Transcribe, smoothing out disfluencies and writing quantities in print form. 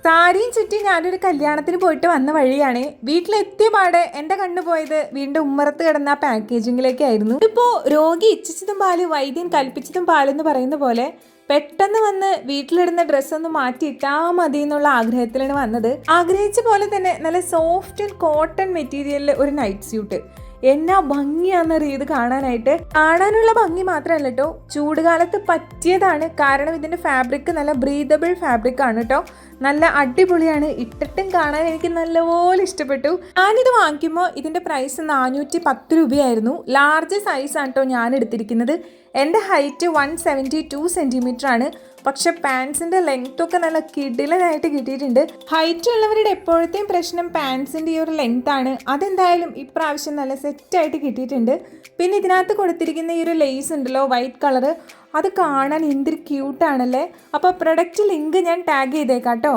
സാരിയും ചുറ്റി ഞാനൊരു കല്യാണത്തിന് പോയിട്ട് വന്ന വഴിയാണ്. വീട്ടിലെത്തിയ പാടെ എൻ്റെ കണ്ണു പോയത് വീണ്ടും ഉമ്മറത്ത് കിടന്ന ആ പാക്കേജിങ്ങിലേക്കായിരുന്നു. ഇപ്പോൾ രോഗി ഇച്ഛിച്ചതും പാല് വൈദ്യൻ കൽപ്പിച്ചതും പാലെന്ന് പറയുന്ന പോലെ പെട്ടെന്ന് വന്ന് വീട്ടിലിടുന്ന ഡ്രസ്സൊന്ന് മാറ്റിയിട്ടാ മതി എന്നുള്ള ആഗ്രഹത്തിലാണ് വന്നത്. ആഗ്രഹിച്ച പോലെ തന്നെ നല്ല സോഫ്റ്റ് ആൻഡ് കോട്ടൺ മെറ്റീരിയലിൽ ഒരു നൈറ്റ് സ്യൂട്ട്. എന്നാ ഭംഗിയാണെന്നറിയ ഇത് കാണാനുള്ള ഭംഗി മാത്രമല്ല കേട്ടോ, ചൂടുകാലത്ത് പറ്റിയതാണ്. കാരണം ഇതിൻ്റെ ഫാബ്രിക് നല്ല ബ്രീതബിൾ ഫാബ്രിക് ആണ് കേട്ടോ. നല്ല അടിപൊളിയാണ്, ഇട്ടിട്ടും കാണാൻ എനിക്ക് നല്ലപോലെ ഇഷ്ടപ്പെട്ടു. ഞാനിത് വാങ്ങിക്കുമ്പോൾ ഇതിൻ്റെ പ്രൈസ് 410 രൂപയായിരുന്നു. ലാർജ് സൈസാണ് കേട്ടോ ഞാൻ എടുത്തിരിക്കുന്നത്. എൻ്റെ ഹൈറ്റ് 172 സെൻറ്റിമീറ്റർ ആണ്. പക്ഷെ പാൻസിൻ്റെ ലെങ്ത്തൊക്കെ നല്ല കിടിലനായിട്ട് കിട്ടിയിട്ടുണ്ട്. ഹൈറ്റ് ഉള്ളവരുടെ എപ്പോഴത്തെയും പ്രശ്നം പാൻസിൻ്റെ ഈ ഒരു ലെങ്ത് ആണ്. അതെന്തായാലും ഇപ്രാവശ്യം നല്ല സെറ്റായിട്ട് കിട്ടിയിട്ടുണ്ട്. പിന്നെ ഇതിനകത്ത് കൊടുത്തിരിക്കുന്ന ഈ ഒരു ലേസ് ഉണ്ടല്ലോ, വൈറ്റ് കളറ്, അത് കാണാൻ എന്തൊരു ക്യൂട്ടാണല്ലേ. അപ്പോൾ പ്രൊഡക്റ്റ് ലിങ്ക് ഞാൻ ടാഗ് ചെയ്തേക്കാം കേട്ടോ.